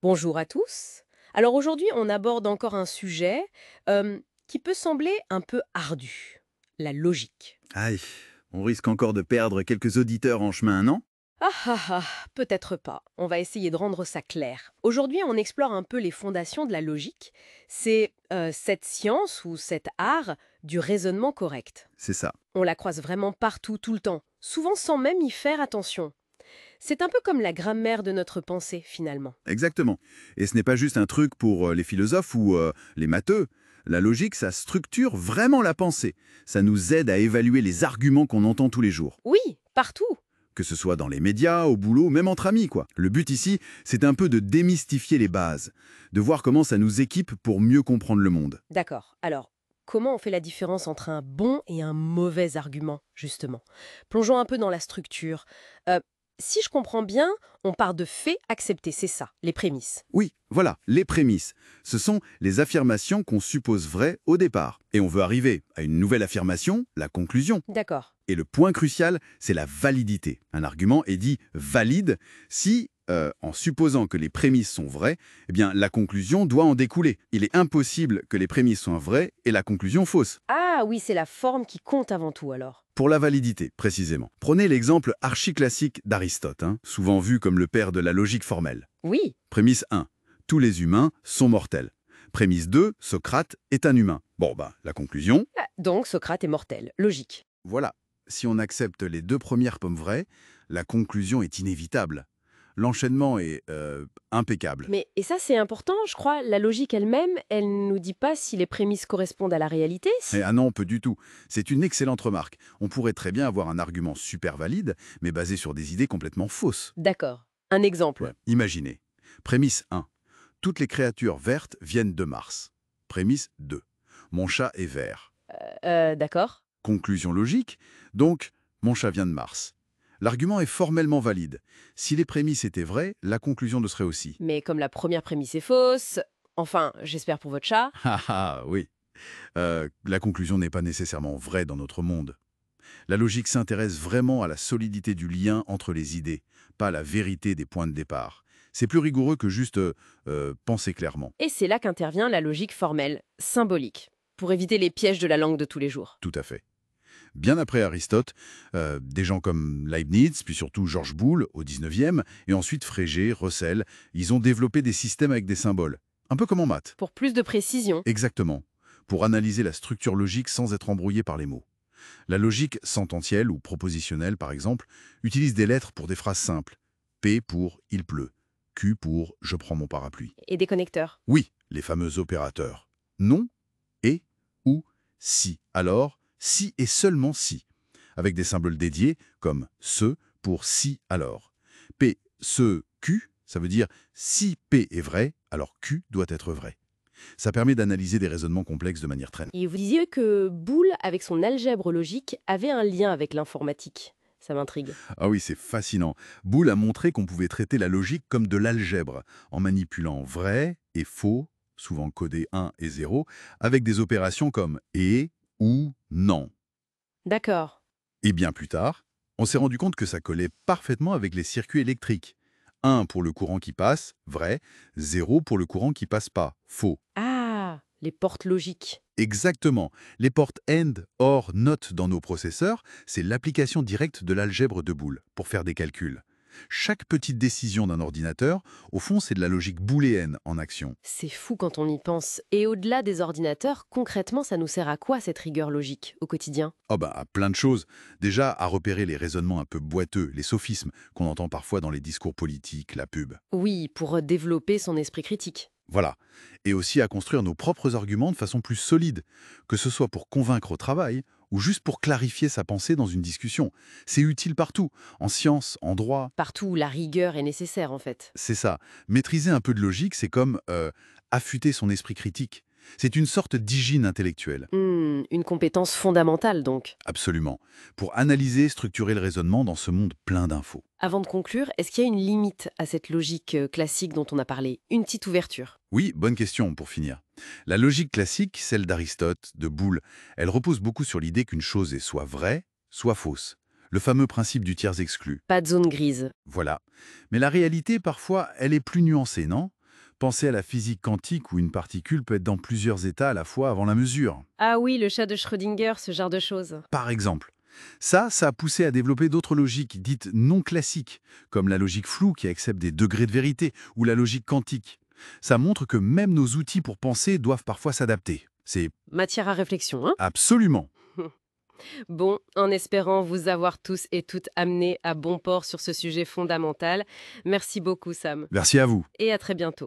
Bonjour à tous. Alors aujourd'hui, on aborde encore un sujet qui peut sembler un peu ardu, la logique. Aïe, on risque encore de perdre quelques auditeurs en chemin, non? Ah ah ah, peut-être pas. On va essayer de rendre ça clair. Aujourd'hui, on explore un peu les fondations de la logique. C'est cette science ou cet art du raisonnement correct. C'est ça, On la croise vraiment partout, tout le temps, souvent sans même y faire attention. C'est un peu comme la grammaire de notre pensée, finalement. exactement. Et ce n'est pas juste un truc pour les philosophes ou les matheux. La logique, ça structure vraiment la pensée. Ça nous aide à évaluer les arguments qu'on entend tous les jours. Oui, partout. Que ce soit dans les médias, au boulot, même entre amis, quoi. Le but ici, c'est un peu de démystifier les bases, de voir comment ça nous équipe pour mieux comprendre le monde. D'accord. Alors, comment on fait la différence entre un bon et un mauvais argument, justement? Plongeons un peu dans la structure. Euh, si je comprends bien, on part de faits acceptés, c'est ça, les prémices. Oui, voilà, les prémices. Ce sont les affirmations qu'on suppose vraies au départ. Et on veut arriver à une nouvelle affirmation, la conclusion. D'accord. Et le point crucial, c'est la validité. Un argument est dit valide si, en supposant que les prémices sont vraies, eh bien, la conclusion doit en découler. Il est impossible que les prémices soient vraies et la conclusion fausse. Ah oui, c'est la forme qui compte avant tout, alors. Pour la validité, précisément. Prenez l'exemple archi-classique d'Aristote, souvent vu comme le père de la logique formelle. Oui. Prémisse 1. Tous les humains sont mortels. Prémisse 2. Socrate est un humain. Bon, la conclusion, Ah, donc Socrate est mortel. Logique. voilà. Si on accepte les deux premières pommes vraies, la conclusion est inévitable. L'enchaînement est impeccable. Mais, et ça c'est important, je crois, la logique elle-même, elle ne nous dit pas si les prémices correspondent à la réalité, Et si... ah non, peu du tout. C'est une excellente remarque. On pourrait très bien avoir un argument super valide, mais basé sur des idées complètement fausses. D'accord. Un exemple. Ouais. Imaginez. Prémisse 1. Toutes les créatures vertes viennent de Mars. Prémisse 2. Mon chat est vert. D'accord. Conclusion logique. Donc, mon chat vient de Mars. L'argument est formellement valide. Si les prémices étaient vraies, la conclusion le serait aussi. Mais comme la première prémisse est fausse, enfin, j'espère pour votre chat. Ah ah, oui. La conclusion n'est pas nécessairement vraie dans notre monde. La logique s'intéresse vraiment à la solidité du lien entre les idées, pas à la vérité des points de départ. C'est plus rigoureux que juste penser clairement. Et c'est là qu'intervient la logique formelle, symbolique, pour éviter les pièges de la langue de tous les jours. Tout à fait. Bien après Aristote, des gens comme Leibniz, puis surtout Georges Boole au 19e, et ensuite Frege, Russell, ils ont développé des systèmes avec des symboles. Un peu comme en maths. Pour plus de précision. Exactement. Pour analyser la structure logique sans être embrouillé par les mots. La logique sententielle ou propositionnelle, par exemple, utilise des lettres pour des phrases simples. P pour « il pleut », Q pour « je prends mon parapluie ». Et des connecteurs. Oui, les fameux opérateurs. Non, et, ou, si. Alors, si et seulement si. Avec des symboles dédiés comme ce pour si alors. P, ce, Q, ça veut dire si P est vrai, alors Q doit être vrai. Ça permet d'analyser des raisonnements complexes de manière très... Et vous disiez que Boole, avec son algèbre logique, avait un lien avec l'informatique. Ça m'intrigue. Ah oui, c'est fascinant. Boole a montré qu'on pouvait traiter la logique comme de l'algèbre, en manipulant vrai et faux, souvent codés 1 et 0, avec des opérations comme et, ou, non. D'accord. Et bien plus tard, on s'est rendu compte que ça collait parfaitement avec les circuits électriques. 1 pour le courant qui passe, vrai, 0 pour le courant qui passe pas, faux. Ah, les portes logiques. Exactement. Les portes AND, OR, NOT dans nos processeurs, c'est l'application directe de l'algèbre de Boole pour faire des calculs. Chaque petite décision d'un ordinateur, au fond, c'est de la logique booléenne en action. C'est fou quand on y pense. Et au-delà des ordinateurs, concrètement, ça nous sert à quoi cette rigueur logique au quotidien? Oh à plein de choses. Déjà, à repérer les raisonnements un peu boiteux, les sophismes qu'on entend parfois dans les discours politiques, la pub. Oui, pour développer son esprit critique. Voilà. Et aussi à construire nos propres arguments de façon plus solide, que ce soit pour convaincre au travail ou juste pour clarifier sa pensée dans une discussion. C'est utile partout, en science, en droit. Partout où la rigueur est nécessaire, en fait. C'est ça. Maîtriser un peu de logique, c'est comme affûter son esprit critique. C'est une sorte d'hygiène intellectuelle. Une compétence fondamentale, donc. Absolument. Pour analyser, structurer le raisonnement dans ce monde plein d'infos. Avant de conclure, est-ce qu'il y a une limite à cette logique classique dont on a parlé? Une petite ouverture. Oui, bonne question pour finir. La logique classique, celle d'Aristote, de Boole, elle repose beaucoup sur l'idée qu'une chose est soit vraie, soit fausse. Le fameux principe du tiers exclu. Pas de zone grise. Voilà. Mais la réalité, parfois, elle est plus nuancée, non? Pensez à la physique quantique où une particule peut être dans plusieurs états à la fois avant la mesure. Ah oui, le chat de Schrödinger, ce genre de choses. Par exemple. Ça a poussé à développer d'autres logiques dites non classiques, comme la logique floue qui accepte des degrés de vérité, ou la logique quantique. Ça montre que même nos outils pour penser doivent parfois s'adapter. C'est Matière à réflexion, hein? absolument. Bon, en espérant vous avoir tous et toutes amenés à bon port sur ce sujet fondamental. Merci beaucoup, Sam. Merci à vous. Et à très bientôt.